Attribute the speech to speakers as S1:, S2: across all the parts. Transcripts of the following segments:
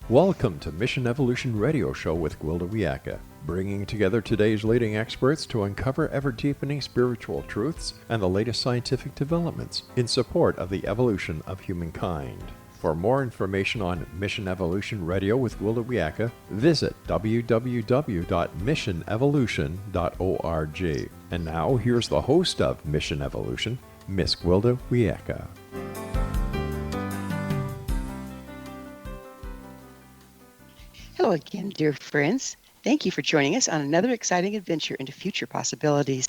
S1: Welcome to Mission Evolution Radio Show with Gwilda Wiyaka, bringing together today's leading experts to uncover ever-deepening spiritual truths and the latest scientific developments in support of the evolution of humankind. For more information on Mission Evolution Radio with Gwilda Wiyaka, visit www.missionevolution.org. And now, here's the host of Mission Evolution, Miss Gwilda Wiyaka.
S2: Hello again, dear friends. Thank you for joining us on another exciting adventure into future possibilities.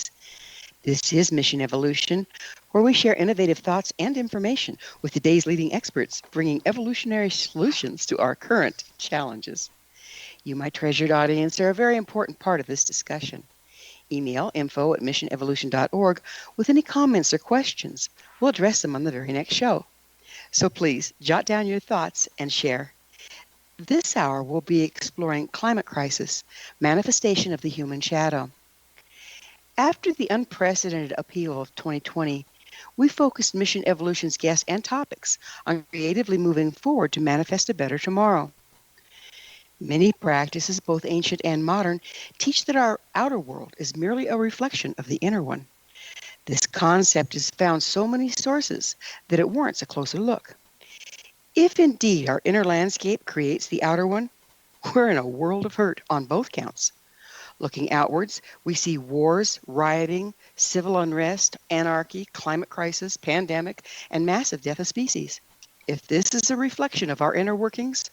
S2: This is Mission Evolution, where we share innovative thoughts and information with today's leading experts, bringing evolutionary solutions to our current challenges. You, my treasured audience, are a very important part of this discussion. Email info@missionevolution.org with any comments or questions. We'll address them on the very next show. So please, jot down your thoughts and share. This hour we'll be exploring climate crisis, manifestation of the human shadow. After the unprecedented upheaval of 2020, we focused Mission Evolution's guests and topics on creatively moving forward to manifest a better tomorrow. Many practices, both ancient and modern, teach that our outer world is merely a reflection of the inner one. This concept is found so many sources that it warrants a closer look. If indeed our inner landscape creates the outer one, we're in a world of hurt on both counts. Looking outwards, we see wars, rioting, civil unrest, anarchy, climate crisis, pandemic, and massive death of species. If this is a reflection of our inner workings,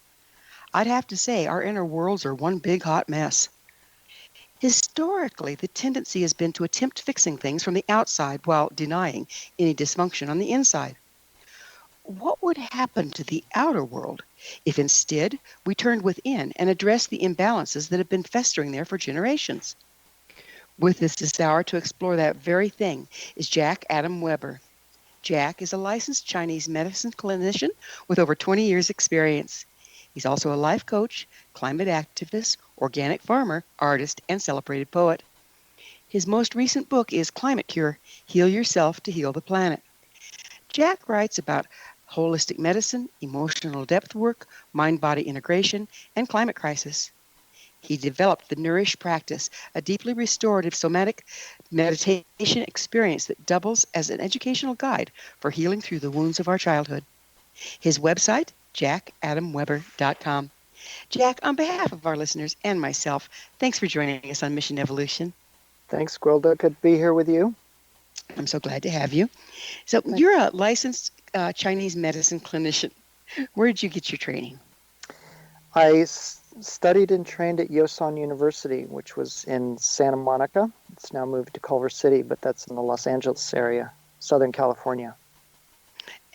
S2: I'd have to say our inner worlds are one big hot mess. Historically, the tendency has been to attempt fixing things from the outside while denying any dysfunction on the inside. What would happen to the outer world if instead we turned within and addressed the imbalances that have been festering there for generations? With us this hour to explore that very thing is Jack Adam Weber. Jack is a licensed Chinese medicine clinician with over 20 years' experience. He's also a life coach, climate activist, organic farmer, artist, and celebrated poet. His most recent book is Climate Cure: Heal Yourself to Heal the Planet. Jack writes about holistic medicine, emotional depth work, mind-body integration, and climate crisis. He developed the Nourish Practice, a deeply restorative somatic meditation experience that doubles as an educational guide for healing through the wounds of our childhood. His website, jackadamweber.com. Jack, on behalf of our listeners and myself, thanks for joining us on Mission Evolution.
S3: Thanks, Gwilda. Good to be here with you.
S2: I'm so glad to have you. So you're a licensed Chinese medicine clinician. Where did you get your training?
S3: I studied and trained at Yosan University, which was in Santa Monica. It's now moved to Culver City, but that's in the Los Angeles area, Southern California.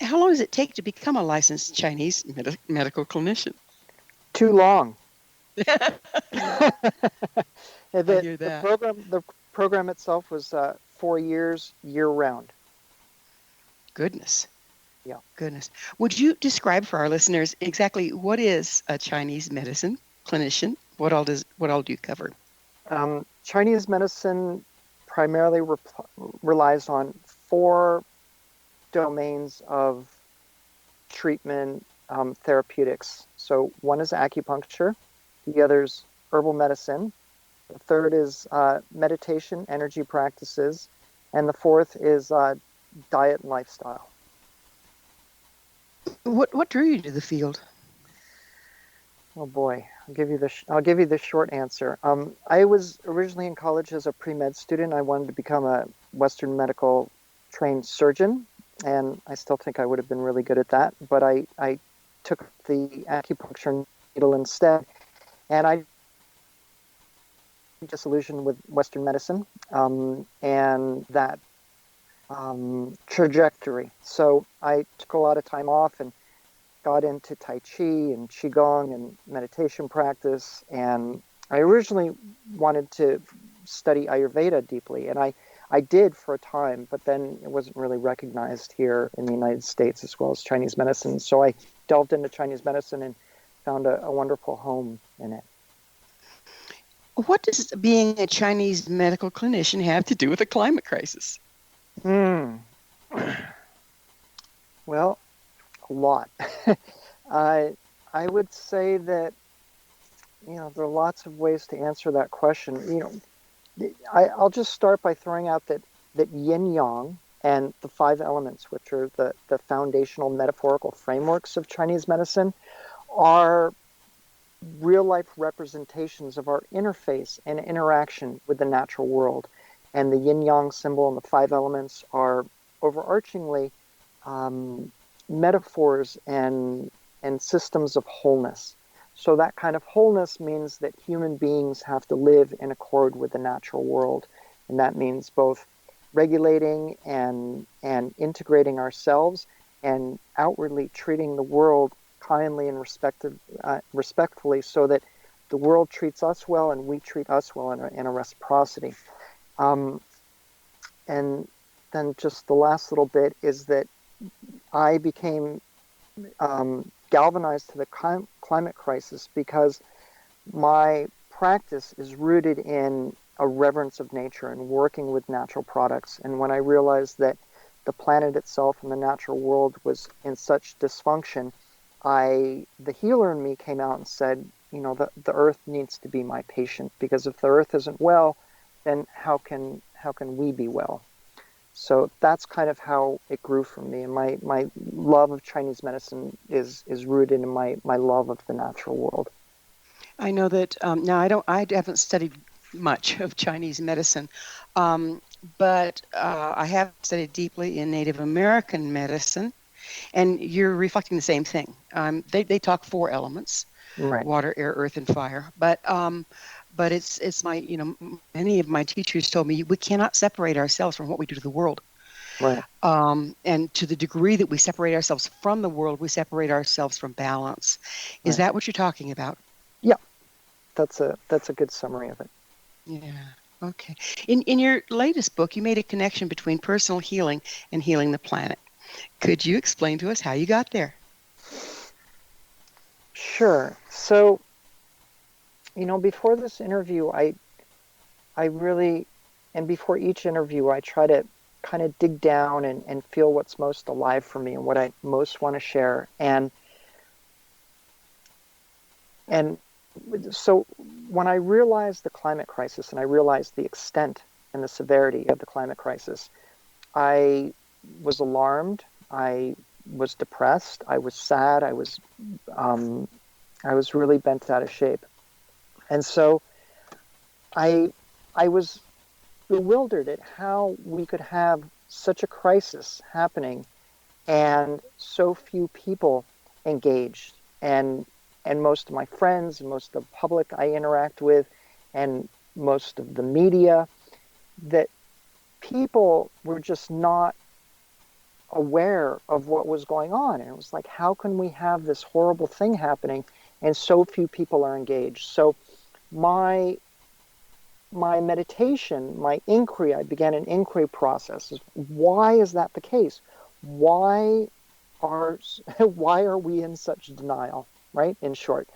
S2: How long does it take to become a licensed Chinese medical clinician?
S3: Too long.
S2: I hear that.
S3: The program itself was 4 years, year-round.
S2: Goodness.
S3: Yeah.
S2: Goodness. Would you describe for our listeners exactly what is a Chinese medicine clinician? What all do you cover?
S3: Chinese medicine primarily relies on 4 domains of treatment therapeutics. So one is acupuncture, the other's herbal medicine, the third is meditation, energy practices, and the fourth is diet and lifestyle.
S2: What drew you to the field?
S3: Oh boy, I'll give you the short answer. I was originally in college as a pre-med student. I wanted to become a Western medical trained surgeon, and I still think I would have been really good at that. But I took the acupuncture needle instead, and I disillusioned with Western medicine and that trajectory. So I took a lot of time off and got into Tai Chi and Qigong and meditation practice. And I originally wanted to study Ayurveda deeply, and I did for a time, but then it wasn't really recognized here in the United States as well as Chinese medicine. So I delved into Chinese medicine and found a wonderful home in it.
S2: What does being a Chinese medical clinician have to do with the climate crisis?
S3: Well, a lot. I would say that, there are lots of ways to answer that question. I'll just start by throwing out that yin yang and the five elements, which are the foundational metaphorical frameworks of Chinese medicine, are real life representations of our interface and interaction with the natural world. And the yin yang symbol and the five elements are overarchingly metaphors and systems of wholeness. So that kind of wholeness means that human beings have to live in accord with the natural world. And that means both regulating and integrating ourselves and outwardly treating the world kindly and respectfully, so that the world treats us well and we treat us well in a reciprocity. And then just the last little bit is that I became galvanized to the climate crisis because my practice is rooted in a reverence of nature and working with natural products. And when I realized that the planet itself and the natural world was in such dysfunction, the healer in me came out and said, the earth needs to be my patient, because if the earth isn't well, then how can we be well? So that's kind of how it grew for me. And my love of Chinese medicine is rooted in my love of the natural world.
S2: I know that now I haven't studied much of Chinese medicine, but I have studied deeply in Native American medicine, and you're reflecting the same thing. They talk four elements:
S3: Right.
S2: water, air, earth, and fire. But it's my many of my teachers told me we cannot separate ourselves from what we do to the world.
S3: Right.
S2: And to the degree that we separate ourselves from the world, we separate ourselves from balance. Is that what you're talking about?
S3: Yeah, that's a good summary of it.
S2: Yeah. Okay. In your latest book, you made a connection between personal healing and healing the planet. Could you explain to us how you got there?
S3: Sure. So, before this interview, I really, and before each interview, I try to kind of dig down and feel what's most alive for me and what I most want to share. And so when I realized the climate crisis and I realized the extent and the severity of the climate crisis, I was alarmed. I was depressed. I was sad. I was really bent out of shape. And so I was bewildered at how we could have such a crisis happening and so few people engaged. And most of my friends and most of the public I interact with and most of the media, that people were just not aware of what was going on. And it was like, how can we have this horrible thing happening and so few people are engaged? So my meditation, my inquiry, I began an inquiry process. Why is that the case? Why are we in such denial, right? In short.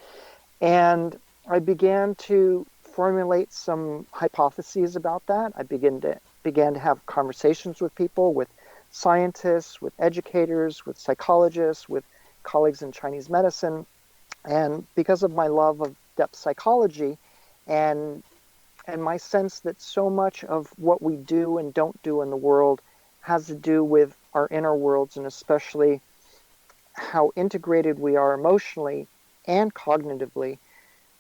S3: And I began to formulate some hypotheses about that. I began to have conversations with people, with scientists, with educators, with psychologists, with colleagues in Chinese medicine. And because of my love of depth psychology and my sense that so much of what we do and don't do in the world has to do with our inner worlds, and especially how integrated we are emotionally and cognitively,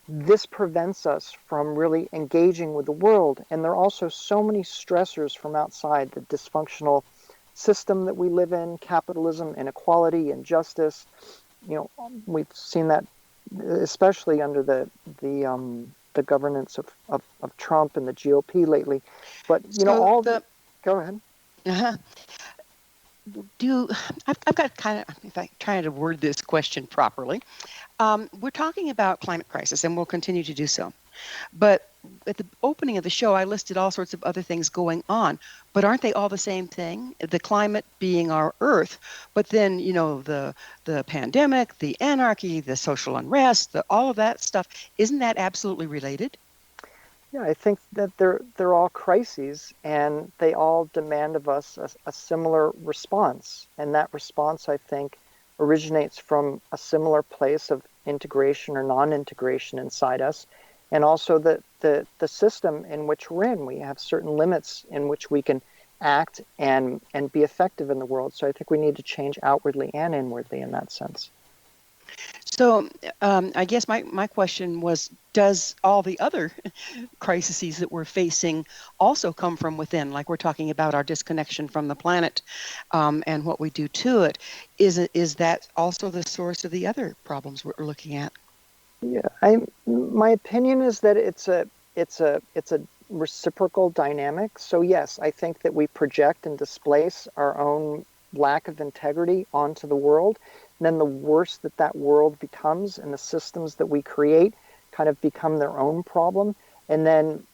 S3: this prevents us from really engaging with the world. And there are also so many stressors from outside: the dysfunctional system that we live in, capitalism, inequality, injustice. We've seen that especially under the governance of Trump and the GOP lately. But go ahead.
S2: Uh-huh. I've got kind of, if I try to word this question properly, we're talking about climate crisis, and we'll continue to do so. But at the opening of the show, I listed all sorts of other things going on, but aren't they all the same thing? The climate being our Earth, but then the pandemic, the anarchy, the social unrest, all of that stuff. Isn't that absolutely related?
S3: Yeah, I think that they're all crises, and they all demand of us a similar response. And that response, I think, originates from a similar place of integration or non-integration inside us, and also the system in which we're in. We have certain limits in which we can act and be effective in the world. So I think we need to change outwardly and inwardly in that sense.
S2: So I guess my question was, does all the other crises that we're facing also come from within? Like we're talking about our disconnection from the planet and what we do to it. Is that also the source of the other problems we're looking at?
S3: Yeah, my opinion is that it's a reciprocal dynamic. So yes, I think that we project and displace our own lack of integrity onto the world. And then the worse that world becomes, and the systems that we create kind of become their own problem, and then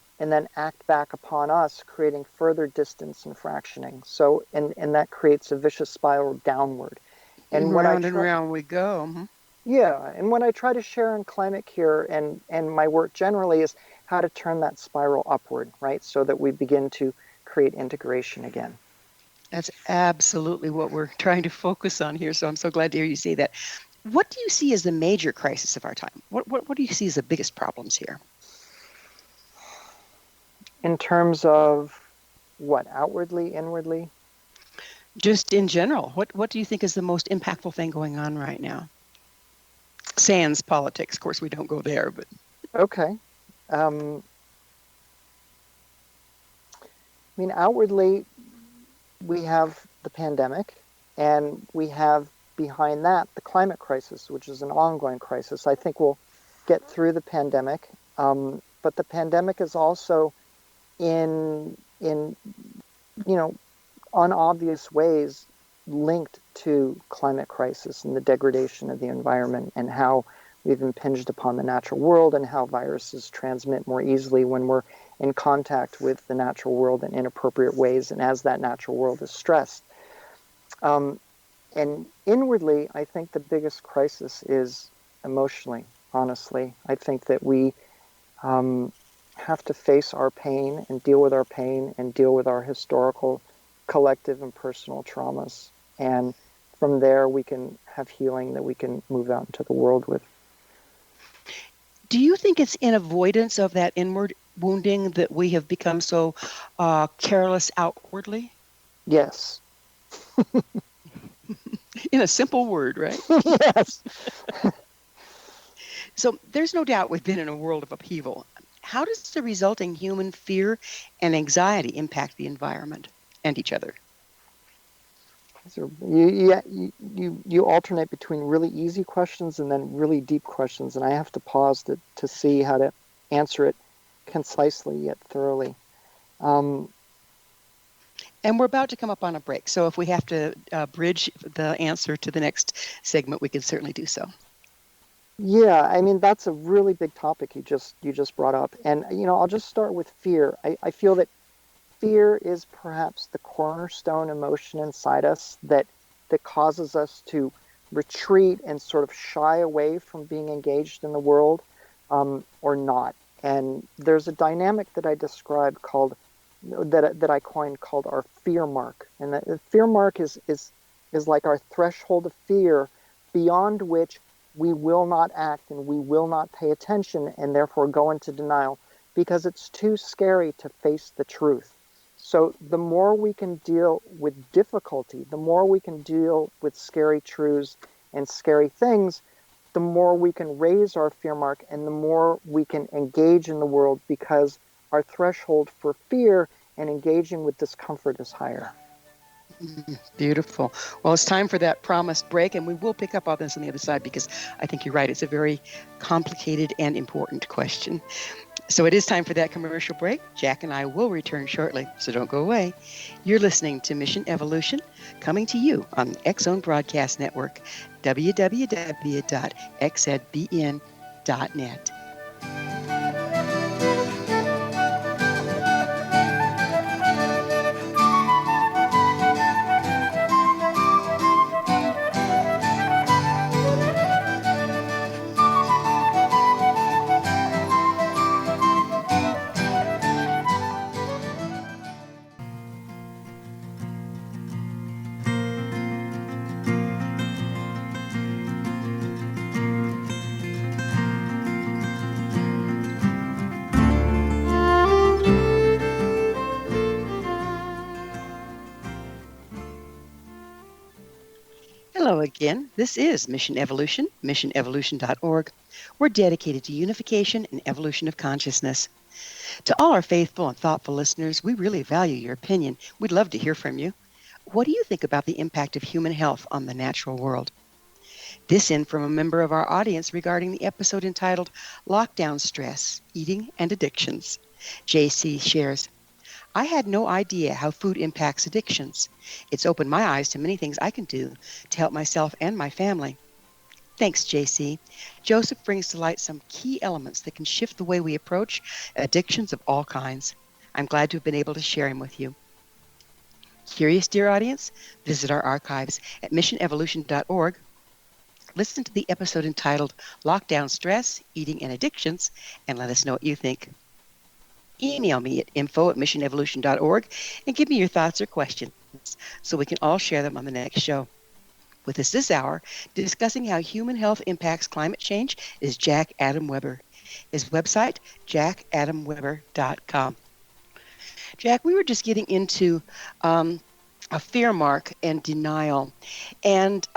S3: act back upon us, creating further distance and fractioning. So and that creates a vicious spiral downward. And what
S2: Round and round we go. Mm-hmm.
S3: Yeah, and what I try to share in Climate Cure and my work generally is how to turn that spiral upward, right? So that we begin to create integration again.
S2: That's absolutely what we're trying to focus on here. So I'm so glad to hear you say that. What do you see as the major crisis of our time? What do you see as the biggest problems here?
S3: In terms of what, outwardly, inwardly?
S2: Just in general, what do you think is the most impactful thing going on right now? Sans politics. Of course, we don't go there, but.
S3: Okay. I mean, outwardly, we have the pandemic, and we have behind that the climate crisis, which is an ongoing crisis. I think we'll get through the pandemic, but the pandemic is also in unobvious ways linked to climate crisis and the degradation of the environment, and how we've impinged upon the natural world, and how viruses transmit more easily when we're in contact with the natural world in inappropriate ways, and as that natural world is stressed. And inwardly, I think the biggest crisis is emotionally, honestly. I think that we have to face our pain and deal with our pain and deal with our historical, collective, and personal traumas. And from there, we can have healing that we can move out into the world with.
S2: Do you think it's in avoidance of that inward wounding that we have become so careless outwardly?
S3: Yes.
S2: In a simple word, right?
S3: Yes.
S2: So there's no doubt we've been in a world of upheaval. How does the resulting human fear and anxiety impact the environment and each other?
S3: So you alternate between really easy questions and then really deep questions, and I have to pause to see how to answer it concisely yet thoroughly.
S2: And we're about to come up on a break, so if we have to bridge the answer to the next segment, we can certainly do so.
S3: Yeah, I mean, that's a really big topic you just brought up, and I'll just start with fear. I feel that fear is perhaps the cornerstone emotion inside us that causes us to retreat and sort of shy away from being engaged in the world, or not. And there's a dynamic that I described called that I coined called our fear mark. And the fear mark is like our threshold of fear beyond which we will not act and we will not pay attention and therefore go into denial because it's too scary to face the truth. So the more we can deal with difficulty, the more we can deal with scary truths and scary things, the more we can raise our fear mark and the more we can engage in the world because our threshold for fear and engaging with discomfort is higher.
S2: Beautiful. Well, it's time for that promised break, and we will pick up on this on the other side because I think you're right. It's a very complicated and important question. So it is time for that commercial break. Jack and I will return shortly, so don't go away. You're listening to Mission Evolution, coming to you on the X Zone Broadcast Network, www.xzbn.net. Hello again. This is Mission Evolution, missionevolution.org. We're dedicated to unification and evolution of consciousness. To all our faithful and thoughtful listeners, we really value your opinion. We'd love to hear from you. What do you think about the impact of human health on the natural world? This in from a member of our audience regarding the episode entitled Lockdown Stress, Eating and Addictions. JC shares, I had no idea how food impacts addictions. It's opened my eyes to many things I can do to help myself and my family. Thanks, JC. Joseph brings to light some key elements that can shift the way we approach addictions of all kinds. I'm glad to have been able to share him with you. Curious, dear audience? Visit our archives at missionevolution.org. Listen to the episode entitled Lockdown Stress, Eating and Addictions, and let us know what you think. Email me at info@missionevolution.org and give me your thoughts or questions so we can all share them on the next show. With us this hour, discussing how human health impacts climate change, is Jack Adam Weber. His website, jackadamweber.com. Jack, we were just getting into a fear mark and denial. And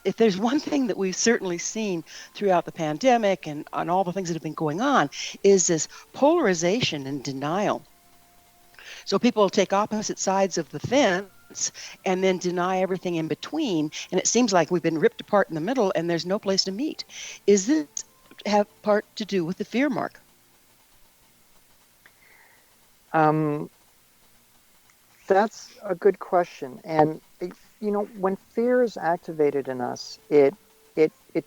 S2: if there's one thing that we've certainly seen throughout the pandemic and on all the things that have been going on, is this polarization and denial. So people take opposite sides of the fence and then deny everything in between. And it seems like we've been ripped apart in the middle and there's no place to meet. Is this have part to do with the fear mark?
S3: That's a good question. And, when fear is activated in us, it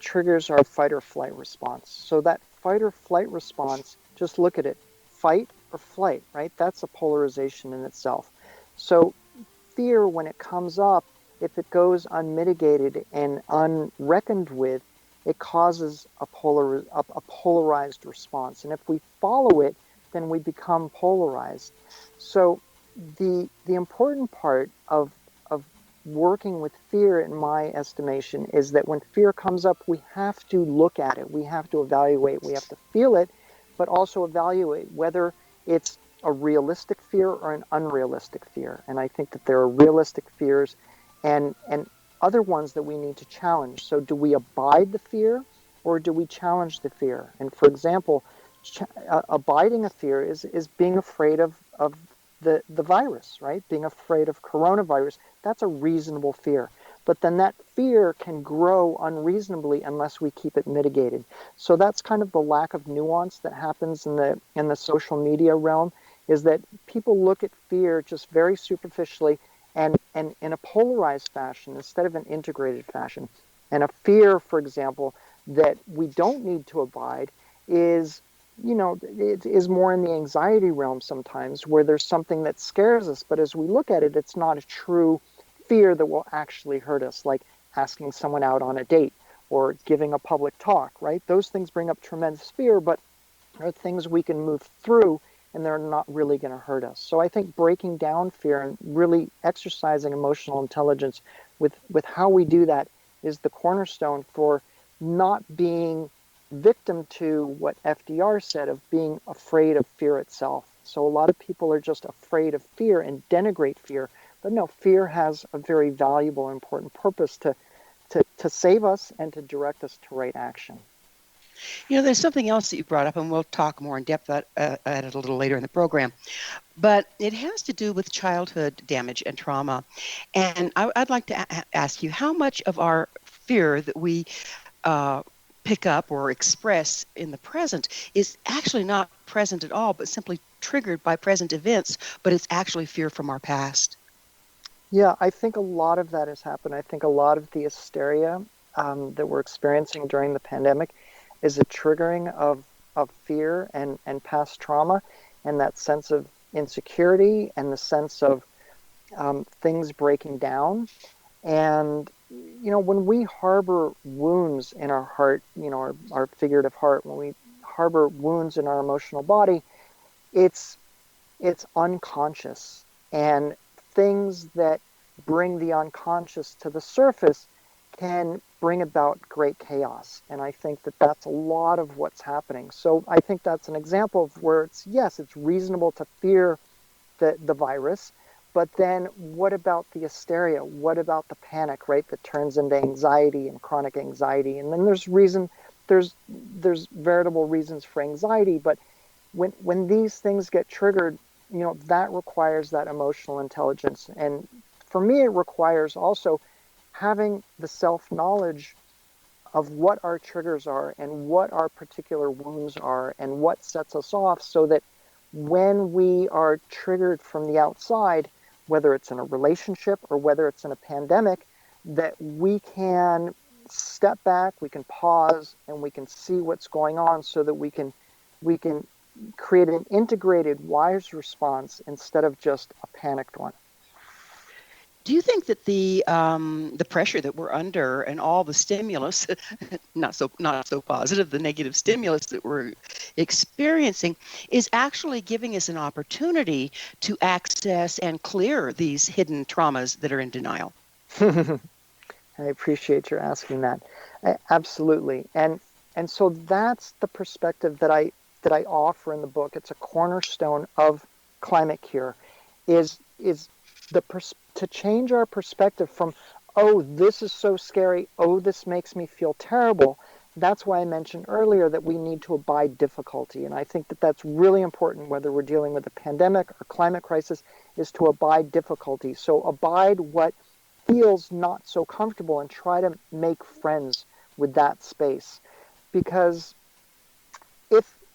S3: triggers our fight or flight response. So that fight or flight response, just look at it, fight or flight, right? That's a polarization in itself. So fear, when it comes up, if it goes unmitigated and unreckoned with, it causes a polarized response. And if we follow it, then we become polarized. So the important part of working with fear, in my estimation, is that when fear comes up, we have to look at it, we have to evaluate, we have to feel it, but also evaluate whether it's a realistic fear or an unrealistic fear. And I think that there are realistic fears and other ones that we need to challenge. So do we abide the fear or do we challenge the fear? And for example, abiding a fear is being afraid of the virus, right? Being afraid of coronavirus. That's a reasonable fear. But then that fear can grow unreasonably unless we keep it mitigated. So that's kind of the lack of nuance that happens in the social media realm, is that people look at fear just very superficially and in a polarized fashion instead of an integrated fashion. And a fear, for example, that we don't need to abide is, it is more in the anxiety realm sometimes, where there's something that scares us, but as we look at it, it's not a true fear that will actually hurt us, like asking someone out on a date or giving a public talk, right? Those things bring up tremendous fear, but are things we can move through and they're not really going to hurt us. So I think breaking down fear and really exercising emotional intelligence with how we do that is the cornerstone for not being victim to what FDR said of being afraid of fear itself. So a lot of people are just afraid of fear and denigrate fear. But no, fear has a very valuable, important purpose to save us and to direct us to right action.
S2: There's something else that you brought up, and we'll talk more in depth at it a little later in the program. But it has to do with childhood damage and trauma. And I'd like to ask you, how much of our fear that we pick up or express in the present is actually not present at all, but simply triggered by present events, but it's actually fear from our past?
S3: Yeah, I think a lot of that has happened. I think a lot of the hysteria that we're experiencing during the pandemic is a triggering of fear and past trauma, and that sense of insecurity and the sense of things breaking down. And, when we harbor wounds in our heart, our figurative heart, when we harbor wounds in our emotional body, it's unconscious. And things that bring the unconscious to the surface can bring about great chaos. And I think that that's a lot of what's happening. So I think that's an example of where it's reasonable to fear the virus, But then what about the hysteria? What about the panic, right? That turns into anxiety and chronic anxiety. And then there's veritable reasons for anxiety. But when these things get triggered, that requires that emotional intelligence. And for me, it requires also having the self-knowledge of what our triggers are and what our particular wounds are and what sets us off, so that when we are triggered from the outside, whether it's in a relationship or whether it's in a pandemic, that we can step back, we can pause, and we can see what's going on, so that we can create an integrated, wise response instead of just a panicked one.
S2: Do you think that the pressure that we're under and all the stimulus, not so positive, the negative stimulus that we're experiencing, is actually giving us an opportunity to access and clear these hidden traumas that are in denial?
S3: I appreciate your asking that. Absolutely. And so that's the perspective that I offer in the book. It's a cornerstone of climate cure, is to change our perspective from, oh, this is so scary, oh, this makes me feel terrible. That's why I mentioned earlier that we need to abide difficulty. And I think that that's really important, whether we're dealing with a pandemic or climate crisis, is to abide difficulty. So abide what feels not so comfortable and try to make friends with that space. Because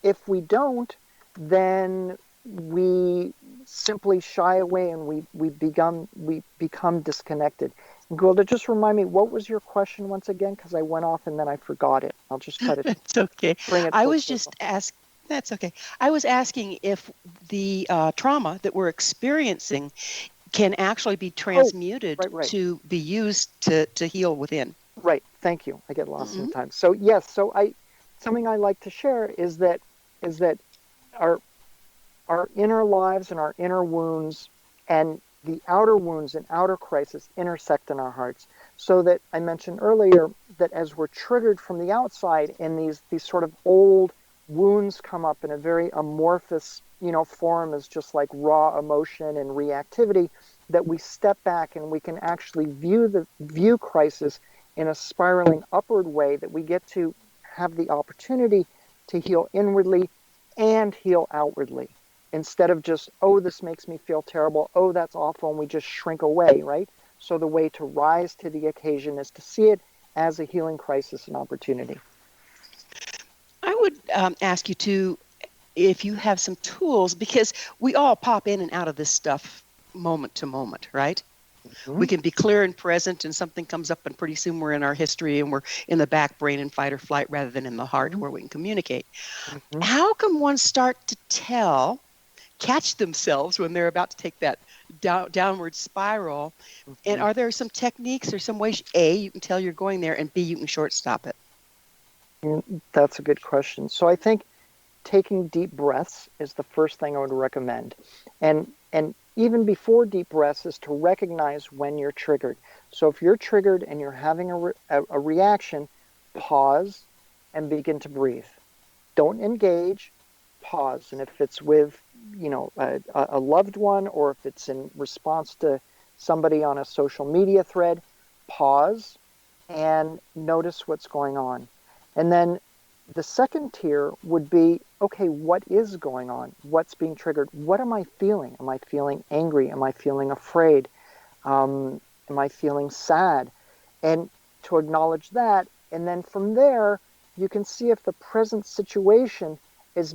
S3: if we don't, then we simply shy away and we become disconnected. And Gwilda, just remind me, what was your question once again? Because I went off and then I forgot it. I'll just try to
S2: It's okay.
S3: bring it
S2: I
S3: full
S2: was
S3: circle.
S2: just asking. That's okay. I was asking if the trauma that we're experiencing can actually be transmuted
S3: right.
S2: to be used to heal within.
S3: Right. Thank you. I get lost
S2: Mm-hmm.
S3: sometimes. So yes. Something I like to share is that our inner lives and our inner wounds and the outer wounds and outer crisis intersect in our hearts. So that I mentioned earlier that as we're triggered from the outside and these sort of old wounds come up in a very amorphous, form, as just like raw emotion and reactivity, that we step back and we can actually view crisis in a spiraling upward way, that we get to have the opportunity to heal inwardly and heal outwardly, instead of just, oh, this makes me feel terrible, oh, that's awful, and we just shrink away, right? So the way to rise to the occasion is to see it as a healing crisis and opportunity.
S2: I would ask you to, if you have some tools, because we all pop in and out of this stuff moment to moment, right?
S3: Mm-hmm.
S2: We can be clear and present, and something comes up, and pretty soon we're in our history and we're in the back brain in fight or flight rather than in the heart,
S3: Mm-hmm.
S2: where we can communicate.
S3: Mm-hmm.
S2: How can one start to catch themselves when they're about to take that downward spiral?
S3: Mm-hmm.
S2: And are there some techniques or some ways, A, you can tell you're going there, and B, you can short stop it?
S3: That's a good question. So I think taking deep breaths is the first thing I would recommend. And even before deep breaths is to recognize when you're triggered. So if you're triggered and you're having a reaction, pause and begin to breathe. Don't engage, pause. And if it's with, a loved one, or if it's in response to somebody on a social media thread, pause and notice what's going on. And then the second tier would be, okay, what is going on? What's being triggered? What am I feeling? Am I feeling angry? Am I feeling afraid? Am I feeling sad? And to acknowledge that, and then from there, you can see if the present situation is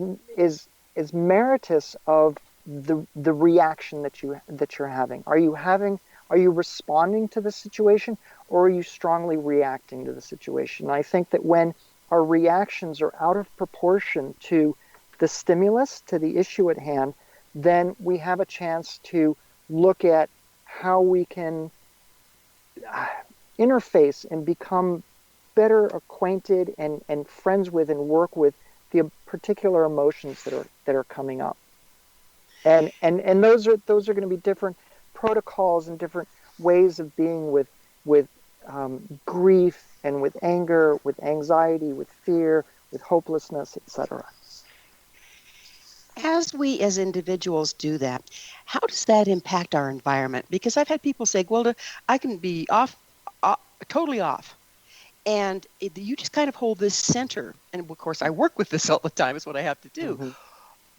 S3: meritorious of the reaction that you're having. Are you responding to the situation, or are you strongly reacting to the situation? And I think that when our reactions are out of proportion to the stimulus, to the issue at hand, then we have a chance to look at how we can interface and become better acquainted and friends with and work with the particular emotions that are coming up. And those are going to be different protocols and different ways of being with grief and with anger, with anxiety, with fear, with hopelessness, etc.
S2: As we as individuals do that, how does that impact our environment? Because I've had people say, Gwilda, I can be off, totally off. And you just kind of hold this center. And of course, I work with this all the time, is what I have to do.
S3: Hmm.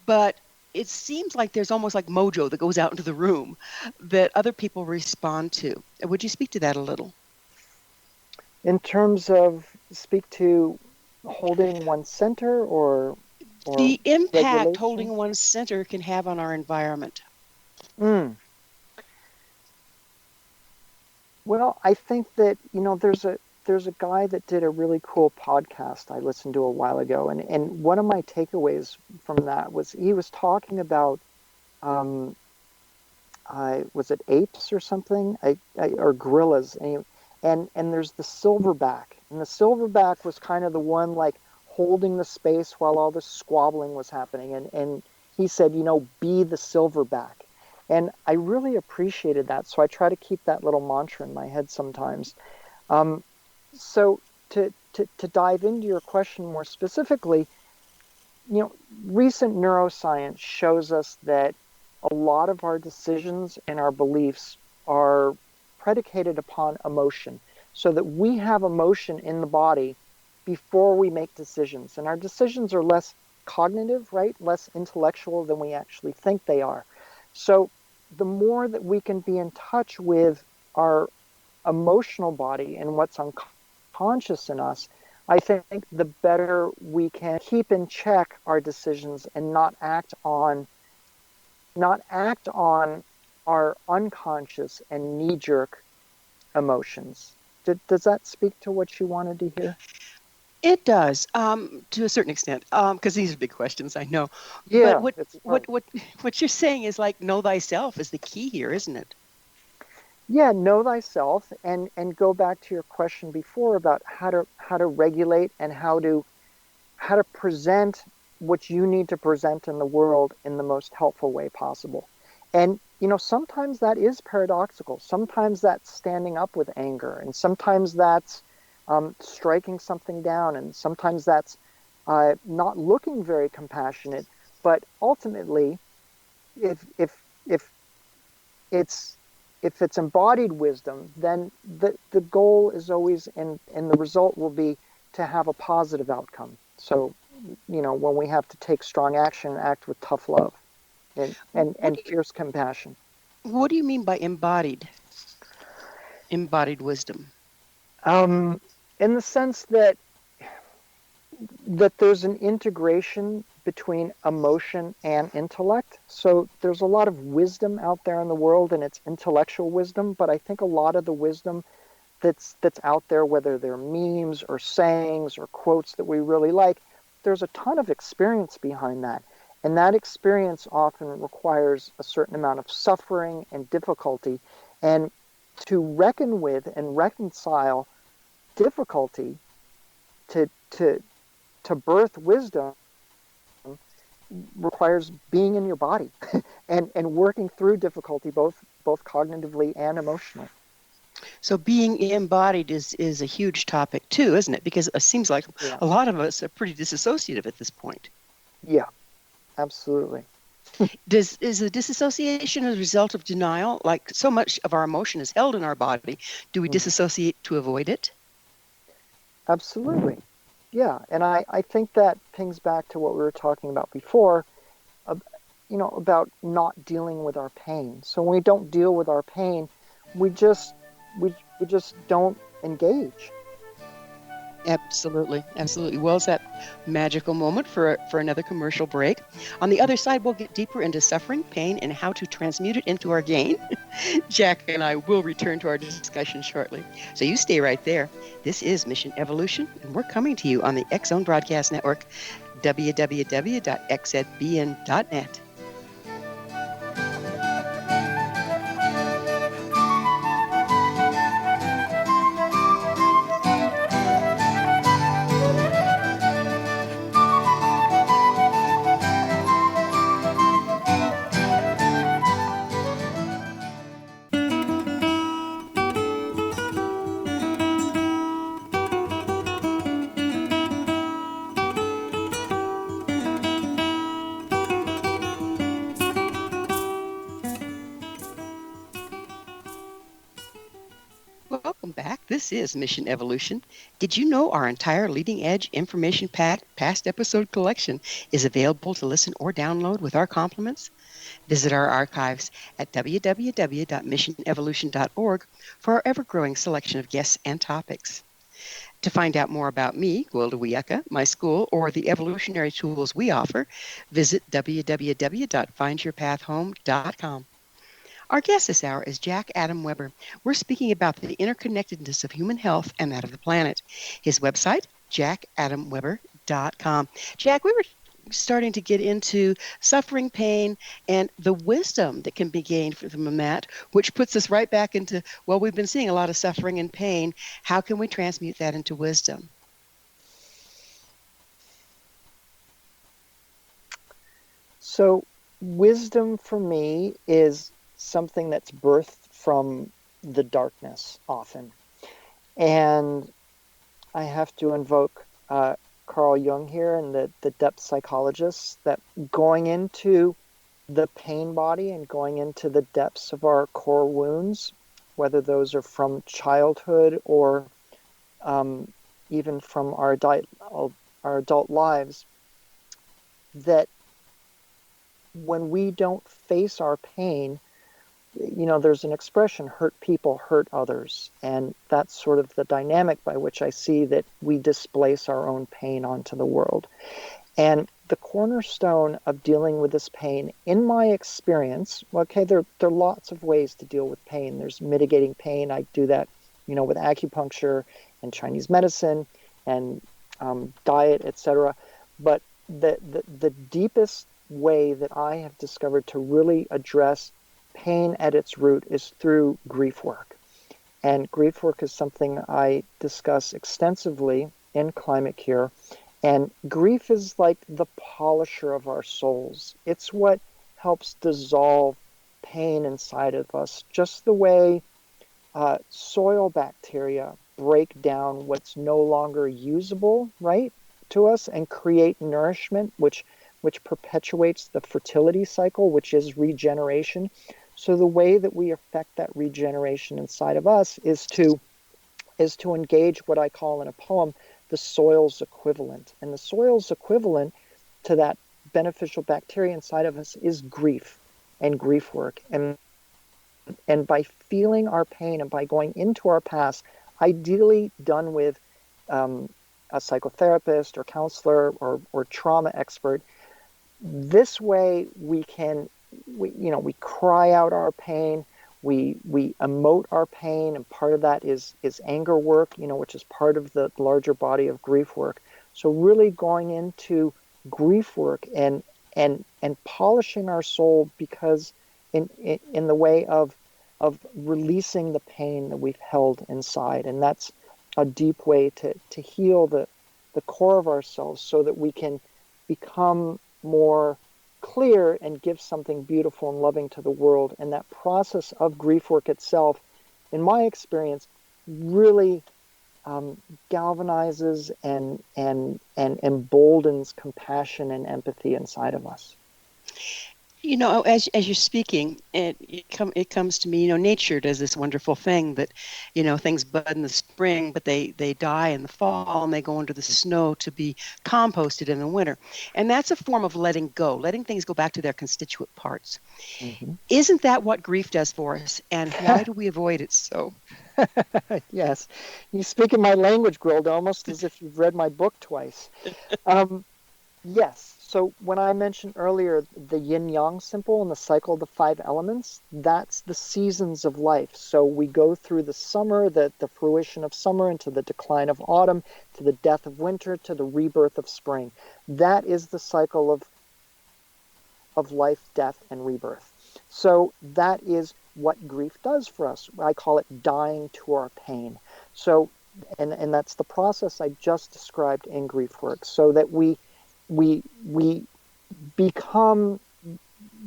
S2: But it seems like there's almost like mojo that goes out into the room that other people respond to. Would you speak to that a little?
S3: In terms of speak to holding one center or
S2: The impact
S3: regulation.
S2: holding one's center can have on our environment.
S3: Mm. Well, I think that there's a guy that did a really cool podcast I listened to a while ago, and one of my takeaways from that was he was talking about um, I was it apes or something, or gorillas, and there's the silverback, and the silverback was kind of the one like holding the space while all this squabbling was happening, and he said, be the silverback, and I really appreciated that, so I try to keep that little mantra in my head sometimes. Um, so to dive into your question more specifically, recent neuroscience shows us that a lot of our decisions and our beliefs are predicated upon emotion, so that we have emotion in the body before we make decisions. And our decisions are less cognitive, right? Less intellectual than we actually think they are. So the more that we can be in touch with our emotional body and what's unconscious in us, I think the better we can keep in check our decisions and not act on our unconscious and knee-jerk emotions. Does that speak to what you wanted to hear?
S2: It does, to a certain extent, because these are big questions, I know. But
S3: Yeah,
S2: what
S3: it's
S2: what what what you're saying is like know thyself is the key here, isn't it?
S3: yeah, know thyself, and go back to your question before about how to regulate and how to present what you need to present in the world in the most helpful way possible. And sometimes that is paradoxical. Sometimes that's standing up with anger, and sometimes that's striking something down, and sometimes that's not looking very compassionate. But ultimately, if it's if it's embodied wisdom, then the goal is always, and the result will be to have a positive outcome. So, when we have to take strong action, act with tough love and and,
S2: What
S3: and
S2: do you,
S3: fierce compassion.
S2: what do you mean by embodied wisdom?
S3: In the sense that there's an integration between emotion and intellect. So there's a lot of wisdom out there in the world, and it's intellectual wisdom, but I think a lot of the wisdom that's out there, whether they're memes or sayings or quotes that we really like, there's a ton of experience behind that. And that experience often requires a certain amount of suffering and difficulty. And to reckon with and reconcile difficulty to to to birth wisdom requires being in your body and working through difficulty both cognitively and emotionally.
S2: So being embodied is a huge topic too, isn't it? Because it seems like
S3: Yeah.
S2: a lot of us are pretty disassociative at this point.
S3: Yeah, absolutely.
S2: Is the disassociation a result of denial? Like so much of our emotion is held in our body. Do we
S3: Mhm.
S2: disassociate to avoid it?
S3: Absolutely. Yeah, and I think that pings back to what we were talking about before, about not dealing with our pain. So when we don't deal with our pain, we just we just don't engage.
S2: Absolutely, absolutely. Well, it's that magical moment for another commercial break. On the other side, we'll get deeper into suffering, pain, and how to transmute it into our gain. Jack and I will return to our discussion shortly. So you stay right there. This is Mission Evolution, and we're coming to you on the X Zone Broadcast Network, www.xzbn.net. Welcome back. This is Mission Evolution. Did you know our entire leading edge information packed past episode collection is available to listen or download with our compliments? Visit our archives at www.missionevolution.org for our ever growing selection of guests and topics. To find out more about me, Gwilda Wiyaka, my school, or the evolutionary tools we offer, visit www.findyourpathhome.com. Our guest this hour is Jack Adam Weber. We're speaking about the interconnectedness of human health and that of the planet. His website, jackadamweber.com. Jack, we were starting to get into suffering, pain, and the wisdom that can be gained from that, which puts us right back into, well, we've been seeing a lot of suffering and pain. How can we transmute that into wisdom?
S3: So, wisdom for me is something that's birthed from the darkness often. And I have to invoke Carl Jung here and the depth psychologists, that going into the pain body and going into the depths of our core wounds, whether those are from childhood or even from our adult lives, that when we don't face our pain, there's an expression, hurt people hurt others. And that's sort of the dynamic by which I see that we displace our own pain onto the world. And the cornerstone of dealing with this pain, in my experience, okay, there are lots of ways to deal with pain. There's mitigating pain. I do that, with acupuncture and Chinese medicine and diet, etc. But the deepest way that I have discovered to really address pain at its root is through grief work. And grief work is something I discuss extensively in Climate Cure. And grief is like the polisher of our souls. It's what helps dissolve pain inside of us, just the way soil bacteria break down what's no longer usable, right, to us and create nourishment, which perpetuates the fertility cycle, which is regeneration. So the way that we affect that regeneration inside of us is to engage what I call in a poem the soil's equivalent. And the soil's equivalent to that beneficial bacteria inside of us is grief and grief work. And by feeling our pain and by going into our past, ideally done with a psychotherapist or counselor or trauma expert, this way we cry out our pain, we emote our pain, and part of that is anger work, which is part of the larger body of grief work. So really going into grief work and polishing our soul, because in the way of releasing the pain that we've held inside, and that's a deep way to heal the core of ourselves, so that we can become more clear and give something beautiful and loving to the world. And that process of grief work itself, in my experience, really galvanizes and emboldens compassion and empathy inside of us.
S2: As you're speaking, it comes to me, nature does this wonderful thing that, things bud in the spring, but they die in the fall and they go under the snow to be composted in the winter. And that's a form of letting go, letting things go back to their constituent parts. Mm-hmm. Isn't that what grief does for us? And why do we avoid it so?
S3: Yes. You speak in my language, Gwilda, almost as if you've read my book twice. Yes. So when I mentioned earlier the yin-yang symbol and the cycle of the 5 elements, that's the seasons of life. So we go through the summer, the fruition of summer, into the decline of autumn, to the death of winter, to the rebirth of spring. That is the cycle of life, death, and rebirth. So that is what grief does for us. I call it dying to our pain. So, and that's the process I just described in grief work, so that we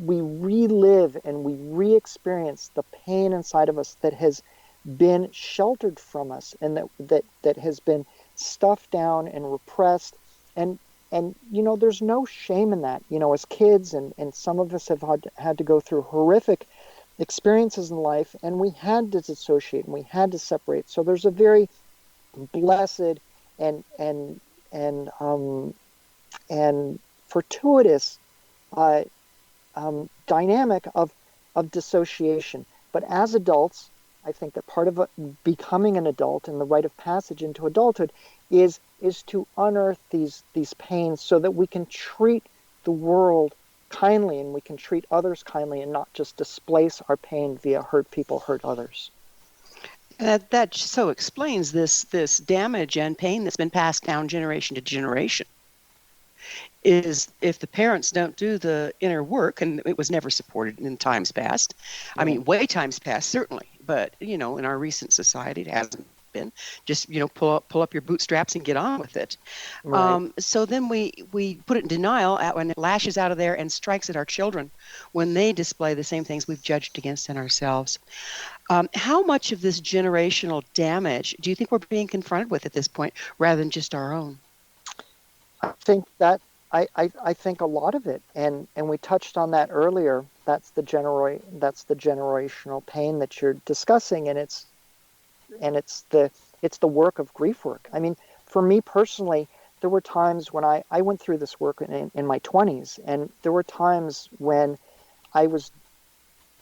S3: relive and we re-experience the pain inside of us that has been sheltered from us, and that has been stuffed down and repressed. And there's no shame in that. As kids, and some of us have had to go through horrific experiences in life, and we had to dissociate and we had to separate. So there's a very blessed and and and um, and fortuitous uh, dynamic of dissociation. But as adults, I think that part of becoming an adult and the rite of passage into adulthood is to unearth these pains so that we can treat the world kindly and we can treat others kindly and not just displace our pain via hurt people, hurt others.
S2: That so explains this damage and pain that's been passed down generation to generation. Is if the parents don't do the inner work, and it was never supported in times past. I mean, way times past certainly, but in our recent society, it hasn't been. Just pull up your bootstraps and get on with it.
S3: Right.
S2: So then we put it in denial when it lashes out of there and strikes at our children when they display the same things we've judged against in ourselves. How much of this generational damage do you think we're being confronted with at this point, rather than just our own?
S3: I think that I think a lot of it, and we touched on that earlier. That's the generational pain that you're discussing, and it's the work of grief work. I mean, for me personally, there were times when I went through this work in my 20s, and there were times when I was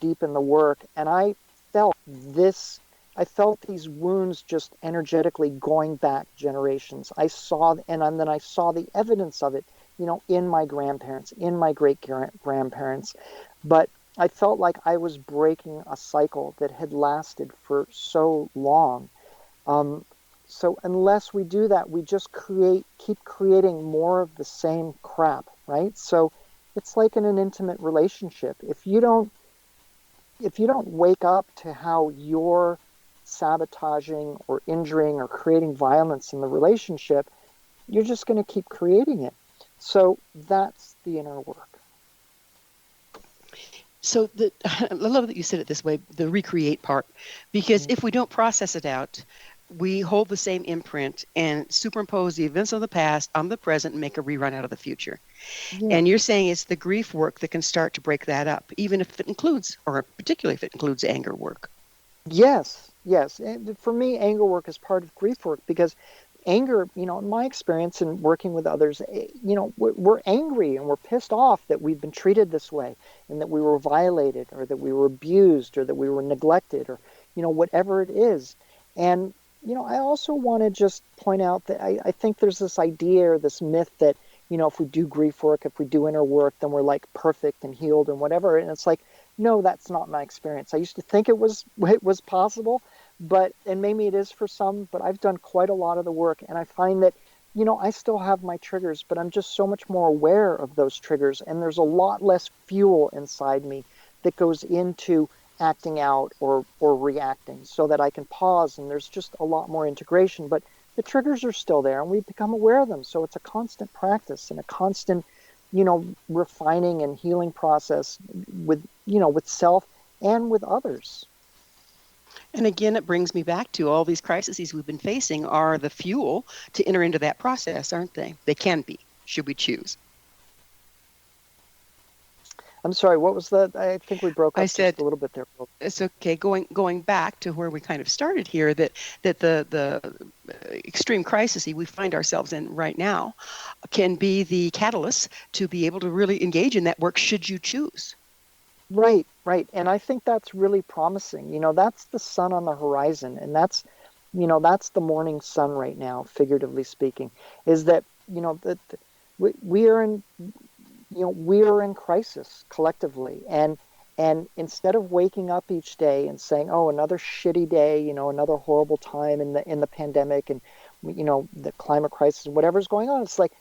S3: deep in the work, and felt this. I felt these wounds just energetically going back generations. And then I saw the evidence of it, in my grandparents, in my great grandparents. But I felt like I was breaking a cycle that had lasted for so long. So unless we do that, we just keep creating more of the same crap, right? So it's like in an intimate relationship. If you don't wake up to how you're sabotaging or injuring or creating violence in the relationship, you're just going to keep creating it. So that's the inner work.
S2: So I love that you said it this way, the recreate part, because if we don't process it out, we hold the same imprint and superimpose the events of the past on the present and make a rerun out of the future.
S3: Yeah.
S2: And you're saying it's the grief work that can start to break that up, even if it includes, or particularly if it includes anger work.
S3: Yes. And for me, anger work is part of grief work because anger, in my experience in working with others, we're angry and we're pissed off that we've been treated this way and that we were violated or that we were abused or that we were neglected or, whatever it is. And, I also want to just point out that I think there's this idea or this myth that, if we do grief work, if we do inner work, then we're like perfect and healed and whatever. And it's like, no, that's not my experience. I used to think it was possible, and maybe it is for some, but I've done quite a lot of the work, and I find that, I still have my triggers, but I'm just so much more aware of those triggers, and there's a lot less fuel inside me that goes into acting out or reacting so that I can pause, and there's just a lot more integration, but the triggers are still there, and we become aware of them, so it's a constant practice and a constant refining and healing process with self and with others.
S2: And again, it brings me back to all these crises we've been facing are the fuel to enter into that process, aren't they? They can be, should we choose.
S3: I'm sorry, what was that? I think we broke up
S2: I said,
S3: just a little bit there.
S2: It's okay. Going back to where we kind of started here, that the extreme crisis we find ourselves in right now can be the catalyst to be able to really engage in that work should you choose.
S3: Right. And I think that's really promising. That's the sun on the horizon, and that's the morning sun right now, figuratively speaking, is that, that we are in crisis collectively, and instead of waking up each day and saying, oh, another shitty day, another horrible time in the pandemic and the climate crisis, whatever's going on, it's like,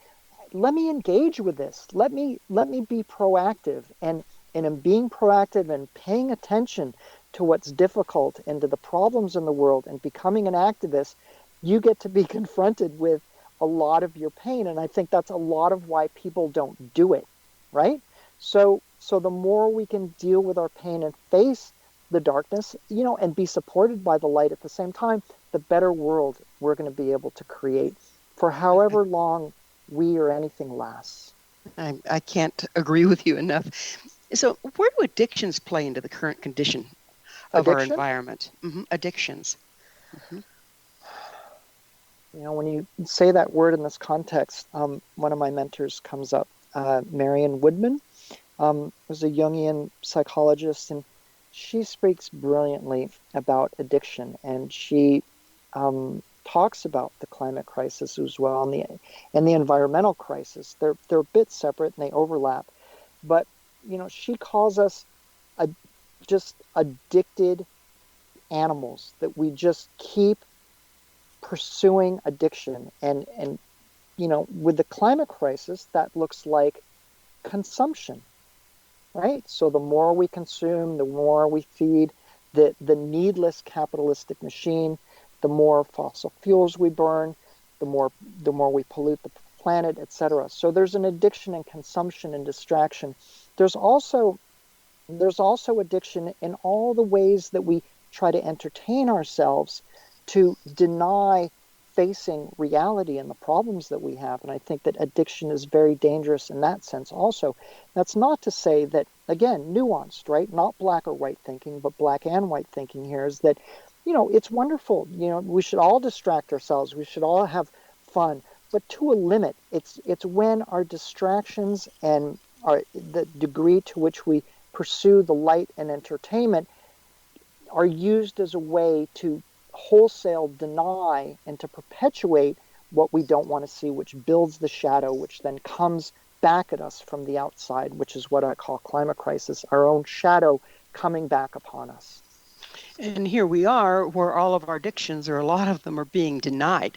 S3: let me engage with this. Let me be proactive, and in being proactive and paying attention to what's difficult and to the problems in the world and becoming an activist, you get to be confronted with a lot of your pain. And I think that's a lot of why people don't do it, right? So the more we can deal with our pain and face the darkness, and be supported by the light at the same time, the better world we're going to be able to create for however long we or anything lasts.
S2: I can't agree with you enough. So, where do addictions play into the current condition of our
S3: Addiction?
S2: environment? Addictions.
S3: When you say that word in this context, one of my mentors comes up, Marion Woodman, was a Jungian psychologist, and she speaks brilliantly about addiction, and she talks about the climate crisis as well and the environmental crisis. They're a bit separate and they overlap, but she calls us just addicted animals, that we just keep pursuing addiction. And with the climate crisis, that looks like consumption, right? So the more we consume, the more we feed the needless capitalistic machine, the more fossil fuels we burn, the more we pollute the planet, etc. So there's an addiction in consumption and distraction. There's also addiction in all the ways that we try to entertain ourselves to deny facing reality and the problems that we have. And I think that addiction is very dangerous in that sense also. That's not to say that, again, nuanced, right? Not black or white thinking, but black and white thinking here is that, it's wonderful. We should all distract ourselves. We should all have fun, but to a limit. It's when our distractions and the degree to which we pursue the light and entertainment are used as a way to wholesale deny and to perpetuate what we don't want to see, which builds the shadow, which then comes back at us from the outside, which is what I call climate crisis, our own shadow coming back upon us.
S2: And here we are where all of our addictions, or a lot of them, are being denied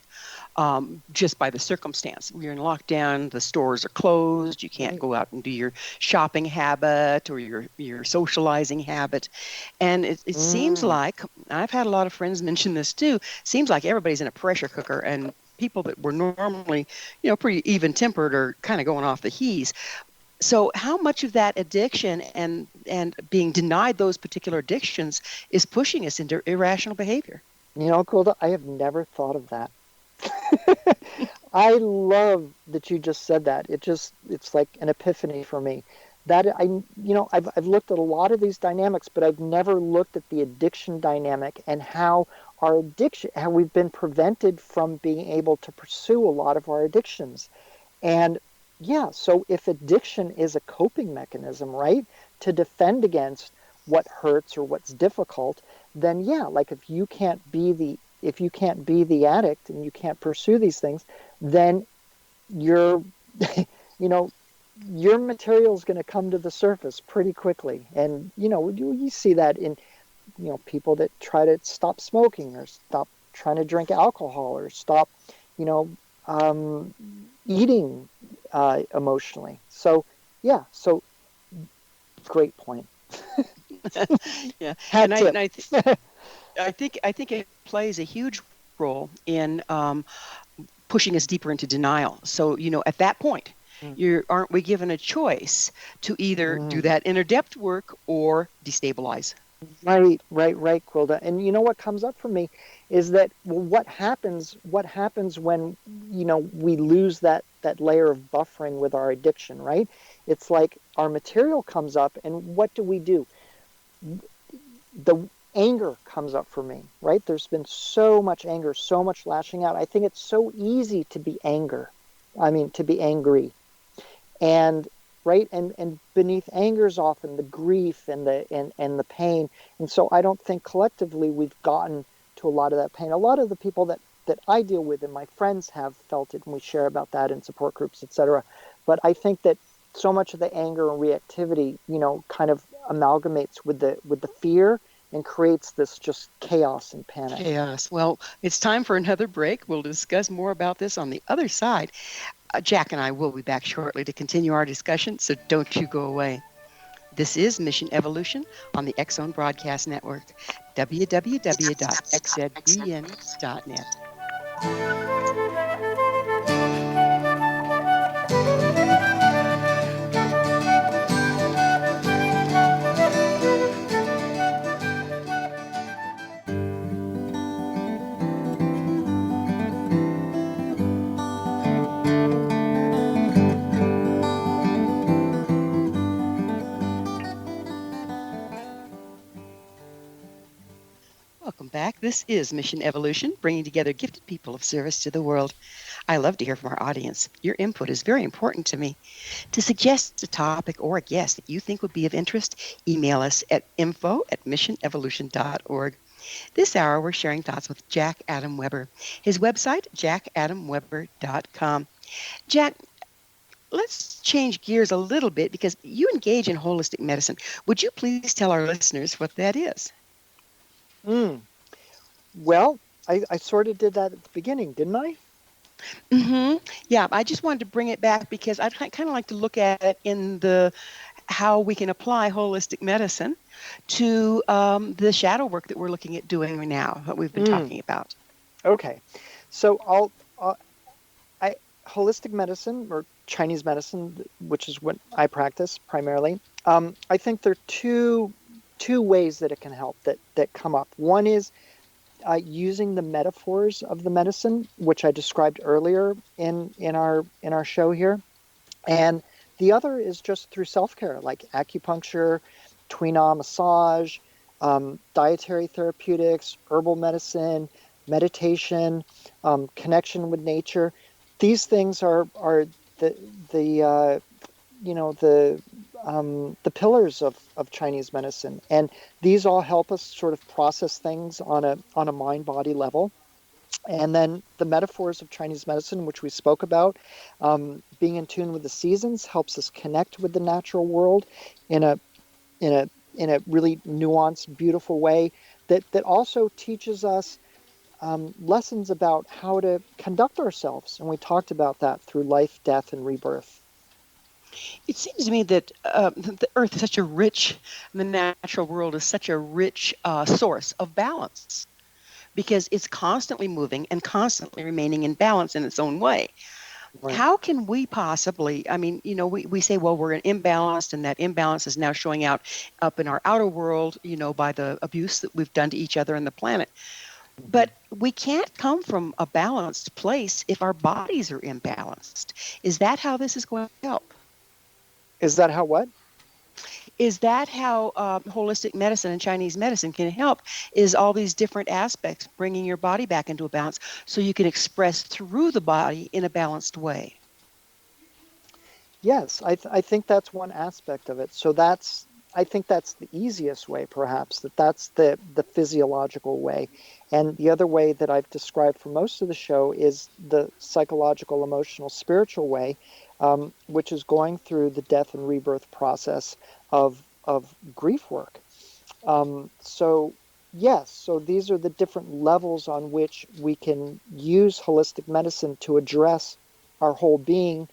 S2: just by the circumstance. We're in lockdown, the stores are closed, you can't go out and do your shopping habit or your socializing habit. And it seems like, I've had a lot of friends mention this too, seems like everybody's in a pressure cooker, and people that were normally, pretty even-tempered are kind of going off the hees. So how much of that addiction and being denied those particular addictions is pushing us into irrational behavior?
S3: Golda, I have never thought of that. I love that you just said that. It's like an epiphany for me. That I've looked at a lot of these dynamics, but I've never looked at the addiction dynamic and how we've been prevented from being able to pursue a lot of our addictions. And yeah, so if addiction is a coping mechanism, right, to defend against what hurts or what's difficult, then yeah, like if you can't be the addict and you can't pursue these things, then your your material is going to come to the surface pretty quickly. And you see that in people that try to stop smoking or stop trying to drink alcohol or stop eating emotionally. So yeah, so great point.
S2: Yeah,
S3: Hat
S2: and
S3: tip.
S2: I think it plays a huge role in pushing us deeper into denial. So at that point, aren't we given a choice to either do that inner depth work or destabilize?
S3: Right, Quilda. And what comes up for me is that, well, what happens when we lose that layer of buffering with our addiction, right? It's like our material comes up, and what do? The anger comes up for me, right? There's been so much anger, so much lashing out. I think it's so easy to be to be angry. And right, and beneath anger is often the grief and the pain. And so I don't think collectively we've gotten to a lot of that pain. A lot of the people that I deal with and my friends have felt it, and we share about that in support groups, etc. But I think that so much of the anger and reactivity, kind of amalgamates with the fear and creates this just chaos and panic.
S2: Chaos. Well, it's time for another break. We'll discuss more about this on the other side. Jack and I will be back shortly to continue our discussion, so don't you go away. This is Mission Evolution on the X Zone Broadcast Network, www.xzbn.net. Welcome back. This is Mission Evolution, bringing together gifted people of service to the world. I love to hear from our audience. Your input is very important to me. To suggest a topic or a guest that you think would be of interest, email us at info@missionevolution.org. This hour, we're sharing thoughts with Jack Adam Weber. His website, jackadamweber.com. Jack, let's change gears a little bit because you engage in holistic medicine. Would you please tell our listeners what that is?
S3: Well, I sort of did that at the beginning, didn't I?
S2: Yeah, I just wanted to bring it back because I'd kind of like to look at it in the how we can apply holistic medicine to the shadow work that we're looking at doing now, what we've been talking about.
S3: Okay. So holistic medicine or Chinese medicine, which is what I practice primarily. I think there are two ways that it can help that come up. One is using the metaphors of the medicine, which I described earlier in our show here, and the other is just through self-care, like acupuncture, Tuina massage, dietary therapeutics, herbal medicine, meditation, connection with nature. These things are the the pillars of Chinese medicine, and these all help us sort of process things on a mind body level. And then the metaphors of Chinese medicine, which we spoke about, being in tune with the seasons helps us connect with the natural world in a in a really nuanced, beautiful way that also teaches us lessons about how to conduct ourselves. And we talked about that through life, death, and rebirth.
S2: It seems to me that the earth is such a rich, the natural world is such a rich source of balance because it's constantly moving and constantly remaining in balance in its own way.
S3: Right.
S2: How can we possibly, I mean, we say, well, we're imbalanced, and that imbalance is now showing out up in our outer world, by the abuse that we've done to each other and the planet. But we can't come from a balanced place if our bodies are imbalanced. Is that how this is going to help?
S3: Is that how what?
S2: Is that how holistic medicine and Chinese medicine can help? Is all these different aspects bringing your body back into a balance so you can express through the body in a balanced way?
S3: Yes, I think that's one aspect of it. So I think that's the easiest way, perhaps, that's the physiological way. And the other way that I've described for most of the show is the psychological, emotional, spiritual way, which is going through the death and rebirth process of grief work. So yes, so these are the different levels on which we can use holistic medicine to address our whole being,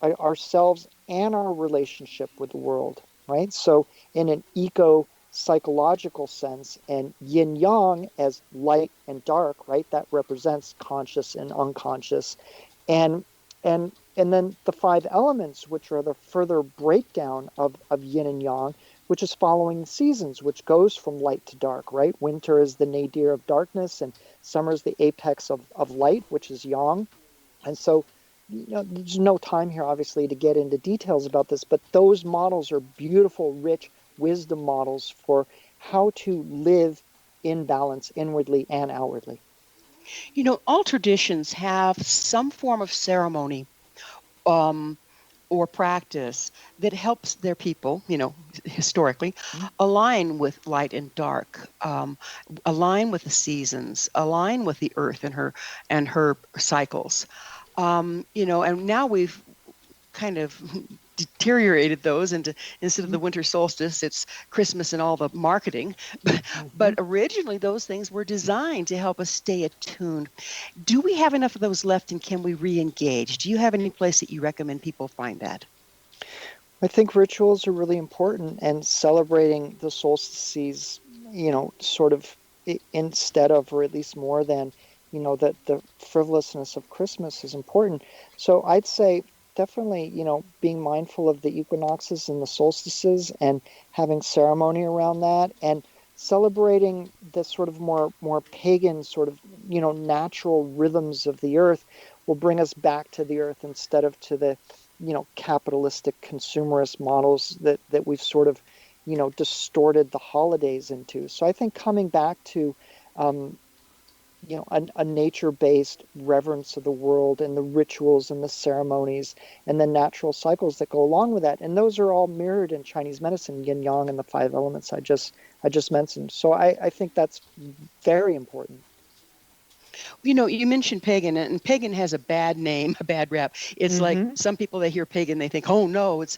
S3: ourselves, and our relationship with the world, right? So in an eco-psychological sense, and yin yang as light and dark, right? That represents conscious and unconscious. And then the five elements, which are the further breakdown of yin and yang, which is following the seasons, which goes from light to dark, right? Winter is the nadir of darkness, and summer is the apex of light, which is yang. And so, there's no time here, obviously, to get into details about this, but those models are beautiful, rich wisdom models for how to live in balance inwardly and outwardly.
S2: All traditions have some form of ceremony or practice that helps their people, historically, align with light and dark, align with the seasons, align with the earth and her cycles. And now we've kind of deteriorated those into, instead of the winter solstice, it's Christmas and all the marketing. But originally those things were designed to help us stay attuned. Do we have enough of those left, and can we re-engage? Do you have any place that you recommend people find that?
S3: I think rituals are really important, and celebrating the solstices, sort of instead of, or at least more than, that the frivolousness of Christmas is important. So I'd say definitely, being mindful of the equinoxes and the solstices and having ceremony around that, and celebrating the sort of more pagan sort of, natural rhythms of the earth will bring us back to the earth instead of to the, capitalistic consumerist models that we've sort of, distorted the holidays into. So I think coming back to a nature-based reverence of the world and the rituals and the ceremonies and the natural cycles that go along with that. And those are all mirrored in Chinese medicine, yin yang and the five elements I just mentioned. So I think that's very important.
S2: You mentioned pagan, and pagan has a bad name, a bad rap. It's like
S3: Mm-hmm.
S2: some people, they hear pagan, they think, oh no, it's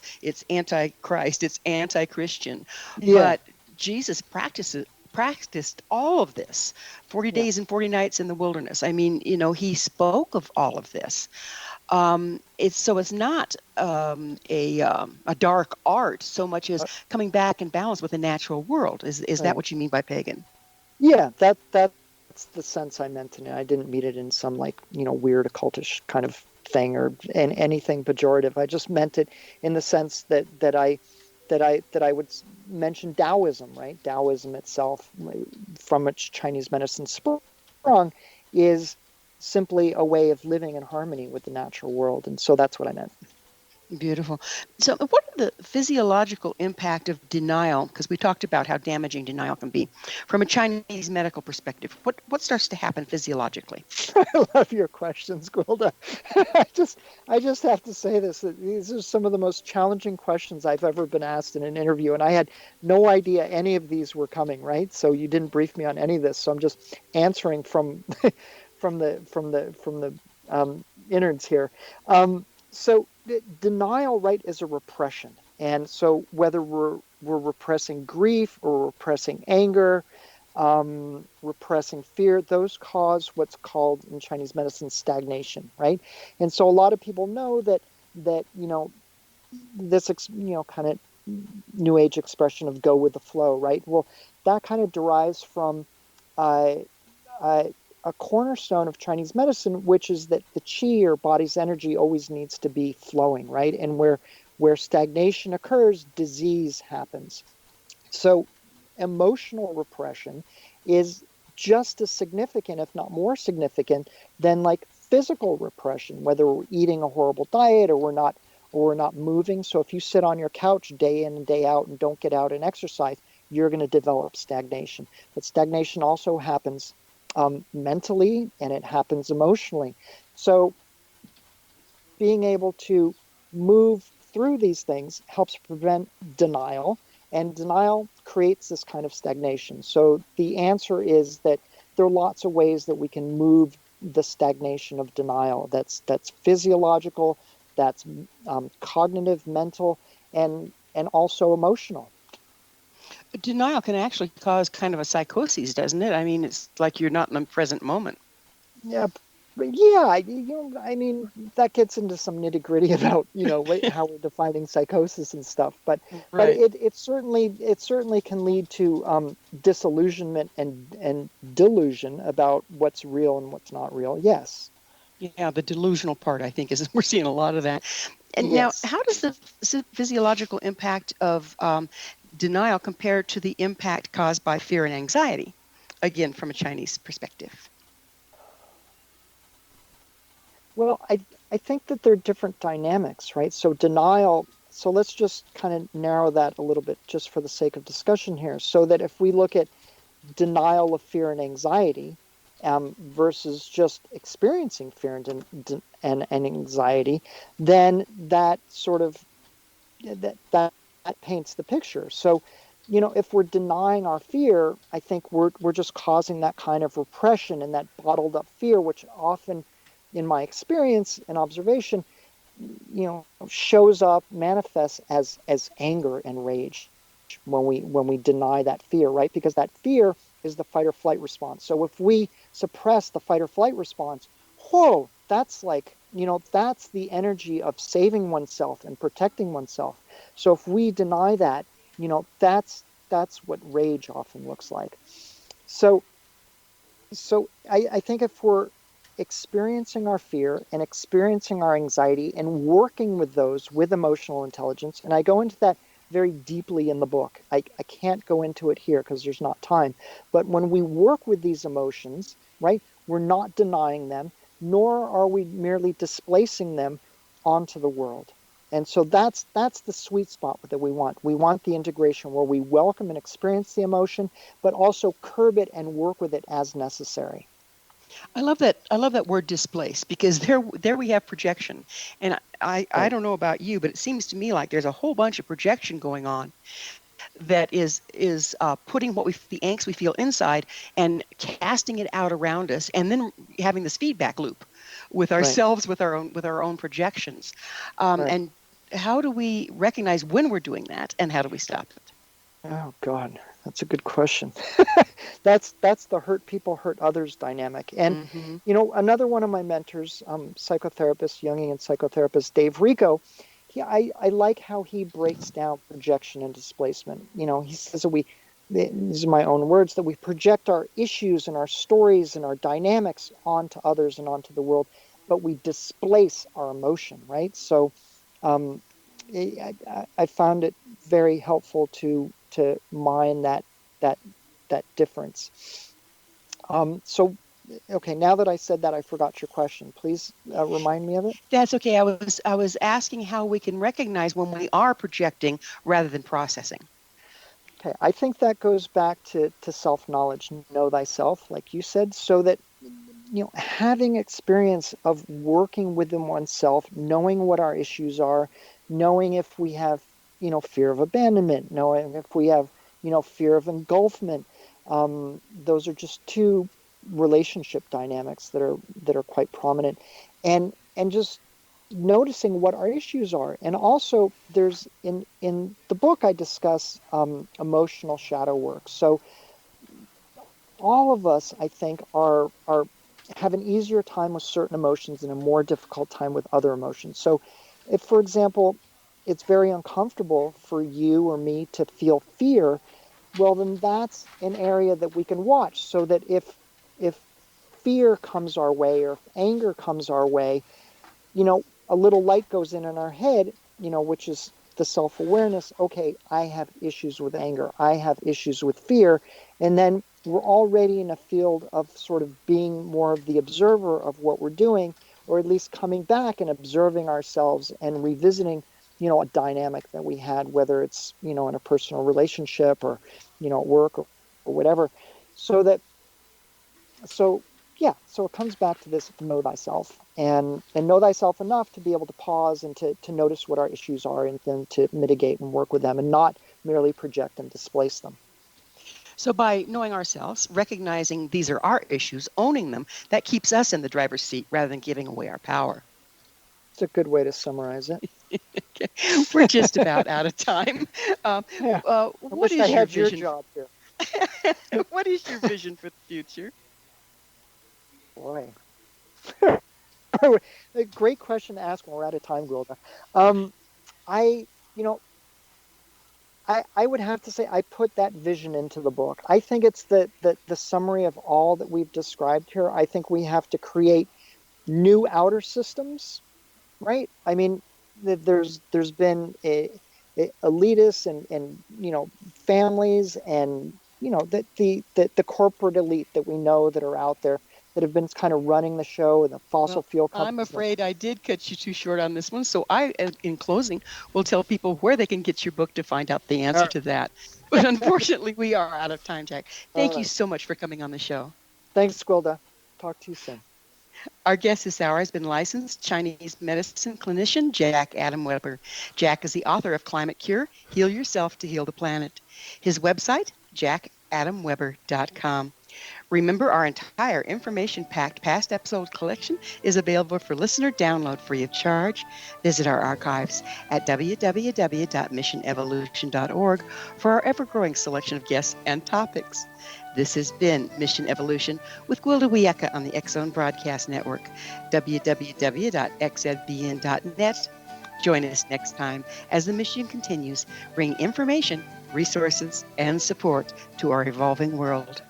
S2: anti-Christ, it's anti-Christian.
S3: Yeah.
S2: But Jesus practiced all of this 40
S3: Yeah.
S2: days and 40 nights in the wilderness. I mean, he spoke of all of this. It's not a dark art so much as
S3: Uh,
S2: coming back in balance with the natural world. Is that
S3: right.
S2: what you mean by pagan?
S3: Yeah, that's the sense I meant in it. I didn't mean it in some like, weird occultish kind of thing or anything pejorative. I just meant it in the sense that I would mention Taoism, right? Taoism itself, from which Chinese medicine sprung, is simply a way of living in harmony with the natural world. And so that's what I meant.
S2: Beautiful. So, what are the physiological impact of denial? Because we talked about how damaging denial can be from a Chinese medical perspective. What starts to happen physiologically?
S3: I love your questions, Gwilda. I just have to say this, that these are some of the most challenging questions I've ever been asked in an interview, and I had no idea any of these were coming, right? So you didn't brief me on any of this, so I'm just answering from from the innards here. So denial, right, is a repression, and so whether we're repressing grief or repressing anger, repressing fear, those cause what's called in Chinese medicine stagnation, right? And so a lot of people know that this kind of new age expression of go with the flow, right? Well, that kind of derives from uh, uh, a cornerstone of Chinese medicine, which is that the qi, or body's energy, always needs to be flowing, right? And where stagnation occurs, disease happens. So emotional repression is just as significant, if not more significant, than like physical repression, whether we're eating a horrible diet or we're not moving. So if you sit on your couch day in and day out and don't get out and exercise, you're going to develop stagnation. But stagnation also happens mentally, and it happens emotionally. So being able to move through these things helps prevent denial, and denial creates this kind of stagnation. So the answer is that there are lots of ways that we can move the stagnation of denial. That's physiological, that's cognitive, mental, and also emotional.
S2: Denial can actually cause kind of a psychosis, doesn't it? I mean, it's like you're not in the present moment.
S3: Yeah, but yeah, I mean, that gets into some nitty gritty about, how we're defining psychosis and stuff. But
S2: Right.
S3: it certainly can lead to disillusionment and delusion about what's real and what's not real. Yes,
S2: Yeah, the delusional part, I think, is we're seeing a lot of that. And now,
S3: yes.
S2: how does the physiological impact of denial compare to the impact caused by fear and anxiety? Again, from a Chinese perspective.
S3: Well, I think that they're different dynamics, right? So denial. So let's just kind of narrow that a little bit, just for the sake of discussion here, so that if we look at denial of fear and anxiety, versus just experiencing fear and anxiety, then that sort of that paints the picture. So, if we're denying our fear, I think we're just causing that kind of repression and that bottled up fear, which often, in my experience and observation, shows up, manifests as anger and rage when we deny that fear, right? Because that fear is the fight or flight response. So if we suppress the fight or flight response, whoa, that's like, that's the energy of saving oneself and protecting oneself. So if we deny that, that's what rage often looks like. So I think if we're experiencing our fear and experiencing our anxiety and working with those with emotional intelligence, and I go into that very deeply in the book. I can't go into it here because there's not time. But when we work with these emotions, right, we're not denying them, nor are we merely displacing them onto the world. And so that's the sweet spot that we want. We want the integration where we welcome and experience the emotion, but also curb it and work with it as necessary.
S2: I love that. I love that word displace, because there we have projection. And I don't know about you, but it seems to me like there's a whole bunch of projection going on that is putting the angst we feel inside and casting it out around us, and then having this feedback loop with ourselves, with our own projections. And how do we recognize when we're doing that, and how do we stop it?
S3: Oh God, that's a good question. That's the hurt people hurt others dynamic. And another one of my mentors, psychotherapist, Jungian psychotherapist Dave Rico, I like how he breaks down projection and displacement. He says that these are my own words, that we project our issues and our stories and our dynamics onto others and onto the world, but we displace our emotion, right? So I found it very helpful to mine that difference. So, okay, now that I said that, I forgot your question. Please remind me of it.
S2: That's okay. I was asking how we can recognize when we are projecting rather than processing.
S3: Okay, I think that goes back to self-knowledge, know thyself, like you said, so that having experience of working within oneself, knowing what our issues are, knowing if we have fear of abandonment, knowing if we have fear of engulfment. Those are just two relationship dynamics that are quite prominent, and just noticing what our issues are. And also there's in the book I discuss emotional shadow work. So all of us, I think, are have an easier time with certain emotions and a more difficult time with other emotions. So if, for example, it's very uncomfortable for you or me to feel fear, well, then that's an area that we can watch, so that if fear comes our way or if anger comes our way, a little light goes in our head, which is the self-awareness. Okay, I have issues with anger. I have issues with fear. And then we're already in a field of sort of being more of the observer of what we're doing, or at least coming back and observing ourselves and revisiting, a dynamic that we had, whether it's, in a personal relationship or, at work or whatever. So it comes back to this know thyself, and know thyself enough to be able to pause and to notice what our issues are, and then to mitigate and work with them, and not merely project and displace them.
S2: So by knowing ourselves, recognizing these are our issues, owning them, that keeps us in the driver's seat rather than giving away our power.
S3: It's a good way to summarize it.
S2: Okay. We're just about out of time. What is your vision?
S3: Job here.
S2: What is your vision for the future?
S3: Boy. A great question to ask when we're out of time, Gwilda. I would have to say I put that vision into the book. I think it's the summary of all that we've described here. I think we have to create new outer systems, right? I mean, there's been elitists and families and the corporate elite that we know that are out there that have been kind of running the show, and the fossil fuel companies.
S2: I'm afraid I did cut you too short on this one. So I, in closing, will tell people where they can get your book to find out the answer to that. But unfortunately, we are out of time, Jack. Thank you so much for coming on the show.
S3: Thanks, Gwilda. Talk to you soon.
S2: Our guest this hour has been licensed Chinese medicine clinician Jack Adam Weber. Jack is the author of Climate Cure, Heal Yourself to Heal the Planet. His website, jackadamweber.com. Remember, our entire information-packed past episode collection is available for listener download free of charge. Visit our archives at www.missionevolution.org for our ever-growing selection of guests and topics. This has been Mission Evolution with Gwilda Wiyaka on the X Zone Broadcast Network, www.xzbn.net. Join us next time as the mission continues, bringing information, resources, and support to our evolving world.